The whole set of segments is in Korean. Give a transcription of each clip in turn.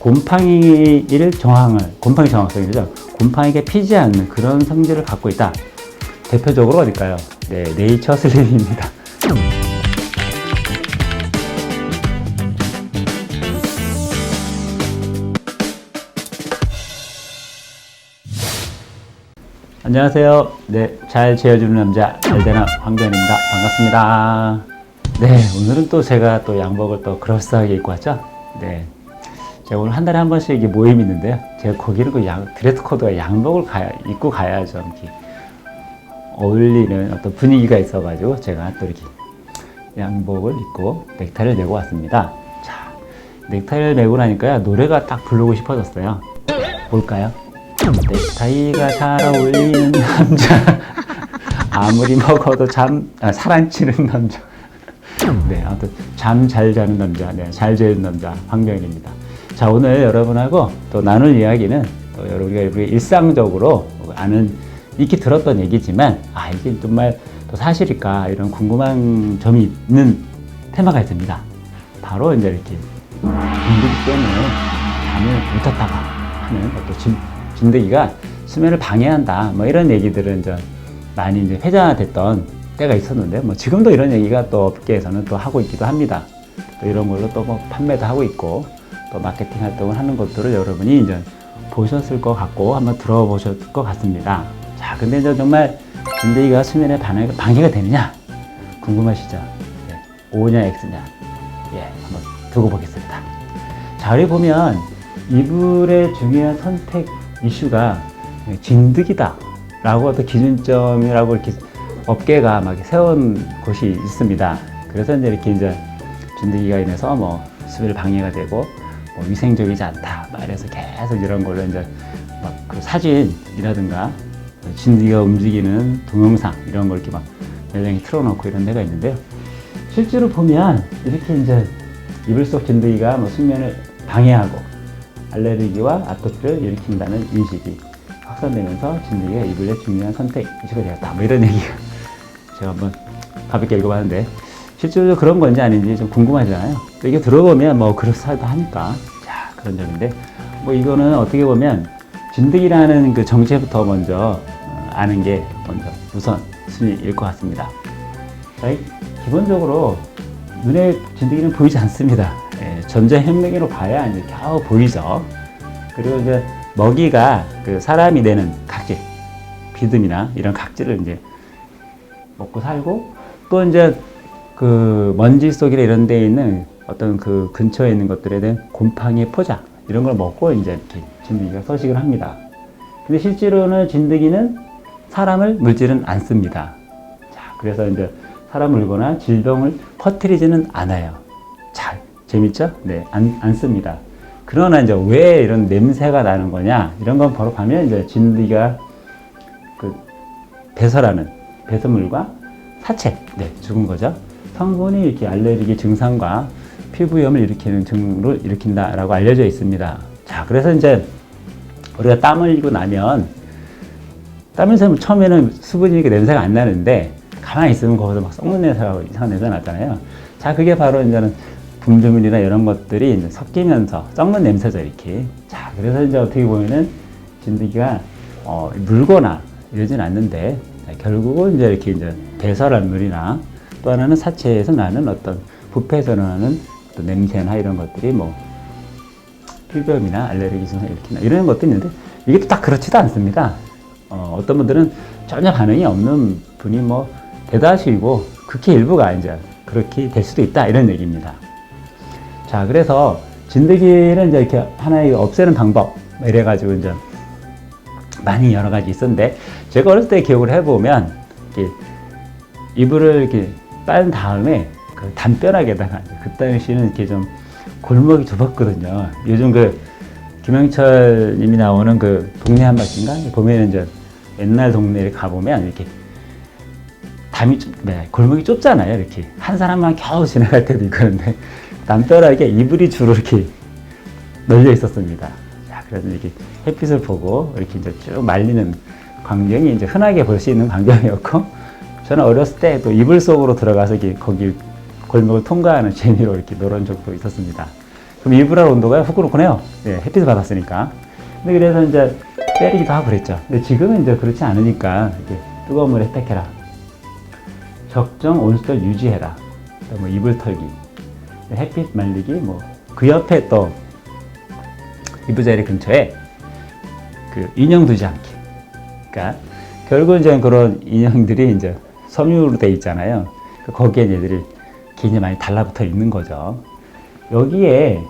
곰팡이 정확성이죠. 곰팡이가 피지 않는 그런 성질을 갖고 있다. 대표적으로 어딜까요? 네, 네이처 슬림입니다. 안녕하세요. 네, 잘 재워주는 남자, 잘되나 황교안입니다. 반갑습니다. 네, 오늘은 또 제가 또 양복을 또 그럴싸하게 입고 왔죠. 네, 제가 오늘 한 달에 한 번씩 이게 모임이 있는데요. 제가 거기는 그 드레스 코드가 양복을 입고 가야죠. 이렇게 어울리는 어떤 분위기가 있어가지고 제가 또 이렇게 양복을 입고 넥타이를 메고 왔습니다. 자, 넥타이를 메고 나니까 노래가 딱 부르고 싶어졌어요. 뭘까요? 넥타이가 잘 어울리는 남자 아무리 먹어도 사랑치는 남자. 네, 아무튼 잠 잘 자는 남자, 네, 잘 재는 남자 황교안입니다. 자, 오늘 여러분하고 또 나눌 이야기는 또 우리가 일상적으로 아는 익히 들었던 얘기지만 이게 정말 또 사실일까 이런 궁금한 점이 있는 테마가 있습니다. 바로 이제 이렇게 진드기 때문에 잠을 못 잤다가 하는 어떤 진드기가 수면을 방해한다, 뭐 이런 얘기들은 이제 많이 이제 회자됐던 때가 있었는데, 뭐 지금도 이런 얘기가 또 업계에서는 또 하고 있기도 합니다. 또 이런 걸로 또 뭐 판매도 하고 있고 또 마케팅 활동을 하는 것들을 여러분이 이제 보셨을 것 같고 한번 들어보셨을 것 같습니다. 자, 근데 이제 정말 진드기가 수면에 방해가 되느냐 궁금하시죠? 네, O냐 X냐, 예, 한번 두고 보겠습니다. 자, 여기 보면 이불의 중요한 선택 이슈가 진드기다 라고 어떤 기준점이라고 이렇게 업계가 막 세운 곳이 있습니다. 그래서 이제 진드기가 인해서 뭐 수면에 방해가 되고 뭐 위생적이지 않다 말해서 계속 이런 걸로 이제 막 그 사진이라든가 진드기가 움직이는 동영상 이런 걸 이렇게 막 매장에 틀어놓고 이런 데가 있는데요. 실제로 보면 이렇게 이제 이불 속 진드기가 뭐 수면을 방해하고 알레르기와 아토피를 일으킨다는 인식이 확산되면서 진드기가 이불의 중요한 선택 이슈가 되었다. 뭐 이런 얘기가 제가 한번 가볍게 읽어봤는데 실제로 그런 건지 아닌지 좀 궁금하잖아요. 또 이게 들어보면 뭐 그럴싸하다 하니까 자, 그런 점인데 뭐 이거는 어떻게 보면 진드기라는 그 정체부터 먼저 아는 게 먼저 우선순위일 것 같습니다. 자, 기본적으로 눈에 진드기는 보이지 않습니다. 전자현미경으로 봐야 이제 겨우 보이죠. 그리고 이제 먹이가 그 사람이 내는 각질, 비듬이나 이런 각질을 이제 먹고 살고, 또 이제 그 먼지 속이나 이런 데에 있는 어떤 그 근처에 있는 것들에 대한 곰팡이의 포자 이런 걸 먹고 이제 이렇게 진드기가 서식을 합니다. 근데 실제로는 진드기는 사람을 물지는 않습니다. 자, 그래서 이제 사람 물거나 질병을 퍼뜨리지는 않아요. 자, 재밌죠? 네, 안 씁니다. 그러나 이제 왜 이런 냄새가 나는 거냐? 이런 건 바로 가면 이제 진드기가 그 배설하는 배설물과 사체, 네, 죽은 거죠. 성분이 이렇게 알레르기 증상과 피부염을 일으키는 증후를 일으킨다라고 알려져 있습니다. 자, 그래서 이제 우리가 땀 흘리고 나면 땀에서 처음에는 수분이니까 냄새가 안 나는데 가만히 있으면 거기서 막 썩는 냄새가 이상한 냄새가 나잖아요. 자, 그게 바로 이제는 분비물이나 이런 것들이 이제 섞이면서 썩는 냄새죠, 이렇게. 자, 그래서 이제 어떻게 보면은 진드기가 물거나 이러진 않는데 결국은 이제 이렇게 이제 배설한 물이나 또 하나는 사체에서 나는 어떤 부패에서 나는 어떤 냄새나 이런 것들이 뭐 피부염이나 알레르기 증상을 일으키나 이런 것도 있는데 이게 또 딱 그렇지도 않습니다. 어떤 분들은 전혀 반응이 없는 분이 뭐 대다수이고 극히 일부가 이제 그렇게 될 수도 있다 이런 얘기입니다. 자, 그래서 진드기는 이제 이렇게 하나의 없애는 방법 이래가지고 이제 많이 여러 가지 있었는데 제가 어렸을 때 기억을 해보면 이렇게 이불을 이렇게 빤 다음에 그 담벼락에다가 그 당시에는 이렇게 좀 골목이 좁았거든요. 요즘 그 김영철 님이 나오는 그 동네 한바퀴인가 보면 이제 옛날 동네에 가보면 이렇게 골목이 좁잖아요. 이렇게 한 사람만 겨우 지나갈 때도 있거든요. 담벼락에 이불이 주로 이렇게 널려 있었습니다. 자, 그래서 이렇게 햇빛을 보고 이렇게 이제 쭉 말리는 광경이 이제 흔하게 볼 수 있는 광경이었고, 저는 어렸을 때 또 이불 속으로 들어가서 거기 골목을 통과하는 재미로 이렇게 놀은 적도 있었습니다. 그럼 일부러 온도가 후끈후끈해요. 네, 햇빛을 받았으니까. 근데 그래서 이제 때리기도 하고 그랬죠. 근데 지금은 이제 그렇지 않으니까 이렇게 뜨거운 물에 혜택해라. 적정 온수를 유지해라. 뭐 이불 털기, 햇빛 말리기, 뭐 그 옆에 또 이부자리 근처에 그 인형 두지 않기. 그러니까 결국은 이제 그런 인형들이 이제 섬유로 돼 있잖아요. 거기에 얘들이 굉장히 많이 달라붙어 있는 거죠. 여기에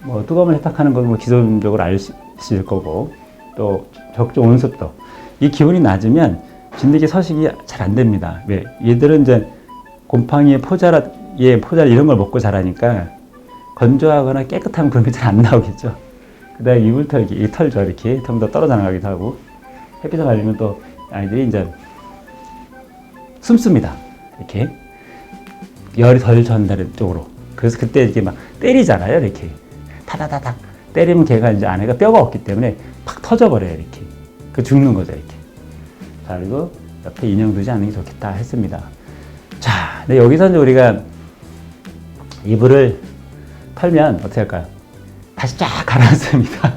뭐 뜨거운 물 세탁하는 건 뭐 기본적으로 알 수 있을 거고, 또 적정 온습도. 이 기온이 낮으면 진드기 서식이 잘 안 됩니다. 왜? 얘들은 이제 곰팡이의 포자라 이런 걸 먹고 자라니까 건조하거나 깨끗한 그런 게 잘 안 나오겠죠. 그 다음에 이불 털기, 이 털죠. 이렇게 좀 더 떨어져 나가기도 하고, 햇빛에 말리면 또 아이들이 이제 숨습니다. 이렇게 열이 덜 전달된 쪽으로. 그래서 그때 이렇게 막 때리잖아요. 이렇게 타다다닥 때리면 걔가 이제 안에가 뼈가 없기 때문에 팍 터져버려요. 이렇게 그 죽는 거죠. 이렇게. 자, 그리고 옆에 인형 두지 않는 게 좋겠다 했습니다. 자, 근데 여기서 이제 우리가 이불을 털면 어떻게 할까요? 다시 쫙 가라앉습니다.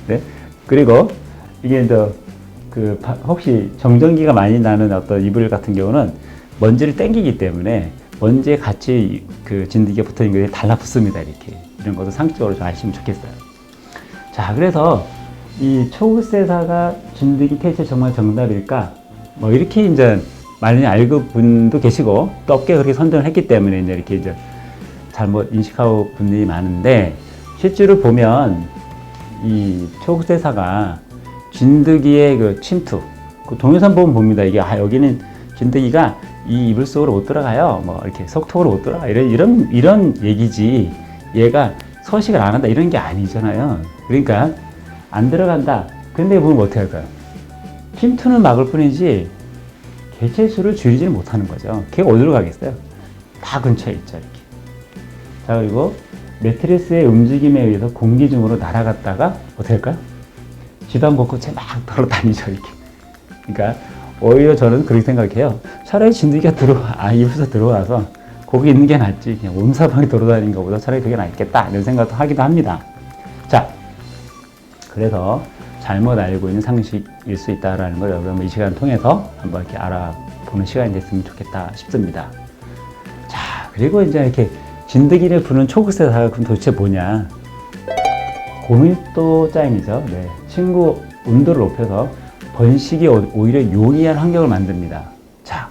네. 그리고 이게 이제 혹시 정전기가 많이 나는 어떤 이불 같은 경우는 먼지를 땡기기 때문에 먼지에 같이 그 진드기가 붙어 있는 게 달라붙습니다. 이렇게. 이런 것도 상식적으로 좀 아시면 좋겠어요. 자, 그래서 이 초극세사가 진드기 퇴치 정말 정답일까? 뭐 이렇게 이제 많이 알고 분도 계시고 또 업계가 그렇게 선정을 했기 때문에 이제 이렇게 이제 잘못 인식하고 분들이 많은데, 실제로 보면 이 초극세사가 진드기의 그 침투, 그 동영상 보면 봅니다. 이게 여기는 진드기가 이 이불 속으로 못 들어가요. 뭐 이렇게 속턱으로 못 들어가. 이런 얘기지. 얘가 서식을 안 한다 이런 게 아니잖아요. 그러니까 안 들어간다. 근데 보면 어떻게 할까요? 침투는 막을 뿐이지 개체수를 줄이지는 못하는 거죠. 걔가 어디로 가겠어요? 다 근처에 있죠. 이렇게. 자, 그리고 매트리스의 움직임에 의해서 공기 중으로 날아갔다가 어떻게 할까요? 지단 벚꽃에 막 돌아다니죠. 이렇게. 그러니까 오히려 저는 그렇게 생각해요. 차라리 진드기가 이불에서 들어와서 거기 있는 게 낫지. 그냥 온 사방에 돌아다니는 것보다 차라리 그게 낫겠다. 이런 생각도 하기도 합니다. 자, 그래서 잘못 알고 있는 상식일 수 있다는 걸 여러분 이 시간 통해서 한번 이렇게 알아보는 시간이 됐으면 좋겠다 싶습니다. 자, 그리고 이제 이렇게 진드기를 부는 초극세사가 그럼 도대체 뭐냐? 고밀도 짜임이죠. 네. 친구 온도를 높여서 번식이 오히려 용이한 환경을 만듭니다. 자,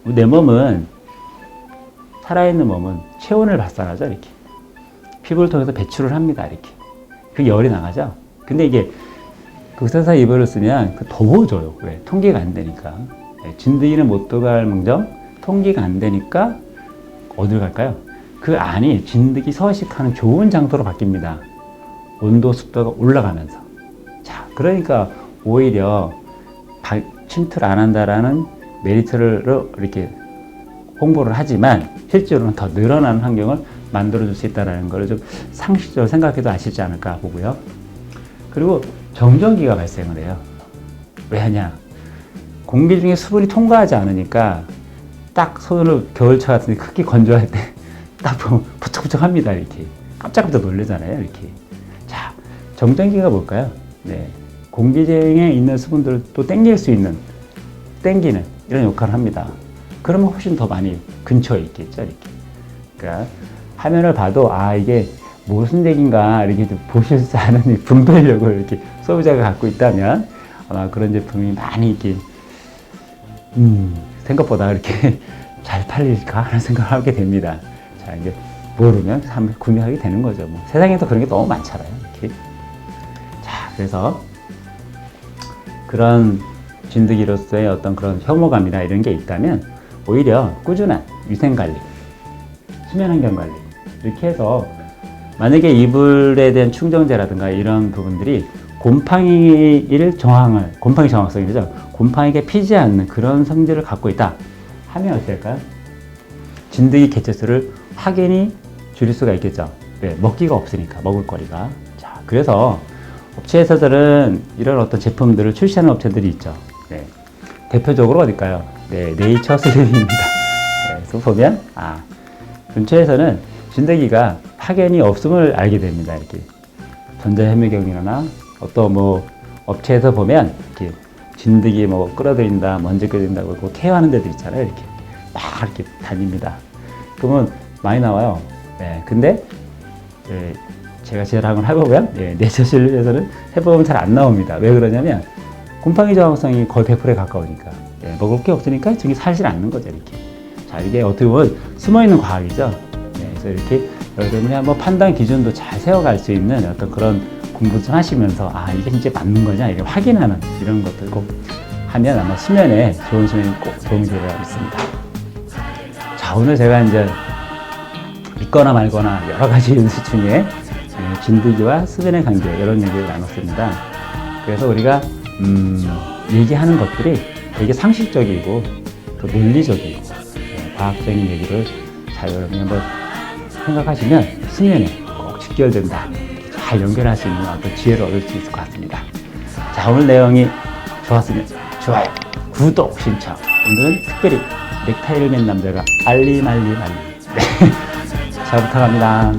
내 몸은, 살아있는 몸은 체온을 발산하죠. 이렇게. 피부를 통해서 배출을 합니다. 이렇게. 그 열이 나가죠. 근데 이게 극세사 이불을 쓰면 더워져요. 왜? 통기가 안 되니까. 진드기는 못 들어갈 망정 통기가 안 되니까 어디로 갈까요? 그 안이 진드기 서식하는 좋은 장소로 바뀝니다. 온도, 습도가 올라가면서. 자, 그러니까 오히려 침투를 안 한다라는 메리트를 이렇게 홍보를 하지만 실제로는 더 늘어나는 환경을 만들어줄 수 있다는 걸 좀 상식적으로 생각해도 아시지 않을까 보고요. 그리고 정전기가 발생을 해요. 왜 하냐? 공기 중에 수분이 통과하지 않으니까 딱 손으로 겨울철 같은 데 크게 건조할 때 딱 보면 부쩍부쩍합니다. 이렇게 깜짝깜짝 놀라잖아요. 이렇게. 자, 정전기가 뭘까요? 네, 공기 중에 있는 수분들을 또 땡길 수 있는, 땡기는 이런 역할을 합니다. 그러면 훨씬 더 많이 근처에 있겠죠. 이렇게. 그러니까 화면을 봐도 이게 무슨 얘기인가 이렇게 보실 수 않은 분별력을 이렇게 소비자가 갖고 있다면 아마 그런 제품이 많이 이렇게 생각보다 이렇게 잘 팔릴까 하는 생각을 하게 됩니다. 자, 이제 모르면 구매하게 되는 거죠. 뭐 세상에서 그런 게 너무 많잖아요. 이렇게. 자, 그래서 그런 진드기로서의 어떤 그런 혐오감이나 이런 게 있다면 오히려 꾸준한 위생관리, 수면환경관리 이렇게 해서 만약에 이불에 대한 충정제라든가 이런 부분들이 곰팡이를 곰팡이 정확성이죠. 곰팡이가 피지 않는 그런 성질을 갖고 있다 하면 어떨까요? 진드기 개체수를 확연히 줄일 수가 있겠죠. 네, 먹기가 없으니까, 먹을거리가. 자, 그래서 업체에서들은 이런 어떤 제품들을 출시하는 업체들이 있죠. 네, 대표적으로 어딜까요? 네, 네이처 슬림입니다. 네, 그래서 보면 근처에서는 진드기가 확연히 없음을 알게 됩니다. 이렇게 전자현미경이나 어떤 뭐 업체에서 보면 이렇게 진드기 뭐 끌어들인다, 먼지 끌어들인다고 뭐 케어하는 데도 있잖아요. 이렇게 막 이렇게 다닙니다. 그러면 많이 나와요. 네, 근데 제가 재랑을 해보면 내처실에서는 해보면 잘 안 나옵니다. 왜 그러냐면 곰팡이 저항성이 거의 100%에 가까우니까 먹을 게 없으니까 증이 살질 않는 거죠. 이렇게. 자, 이게 어떻게 보면 숨어있는 과학이죠. 그래서 이렇게 여러분이 한번 판단 기준도 잘 세워갈 수 있는 어떤 그런 공부 좀 하시면서 이게 진짜 맞는 거냐 이렇게 확인하는 이런 것들 꼭 하면 아마 수면에 좋은 수면이 꼭 도움이 되리라 믿습니다. 자, 오늘 제가 이제 믿거나 말거나 여러 가지 연수 중에 진드기와 수면의 관계 이런 얘기를 나눴습니다. 그래서 우리가 얘기하는 것들이 되게 상식적이고 또 논리적이고 과학적인 얘기를 잘 여러분이 한번 생각하시면 수면에 꼭 직결된다. 잘 연결할 수 있는 어떤 지혜를 얻을 수 있을 것 같습니다. 자, 오늘 내용이 좋았으면 좋아요, 구독, 신청. 오늘은 특별히 넥타이를 맨 남자가 알리말리말리 잘 부탁합니다.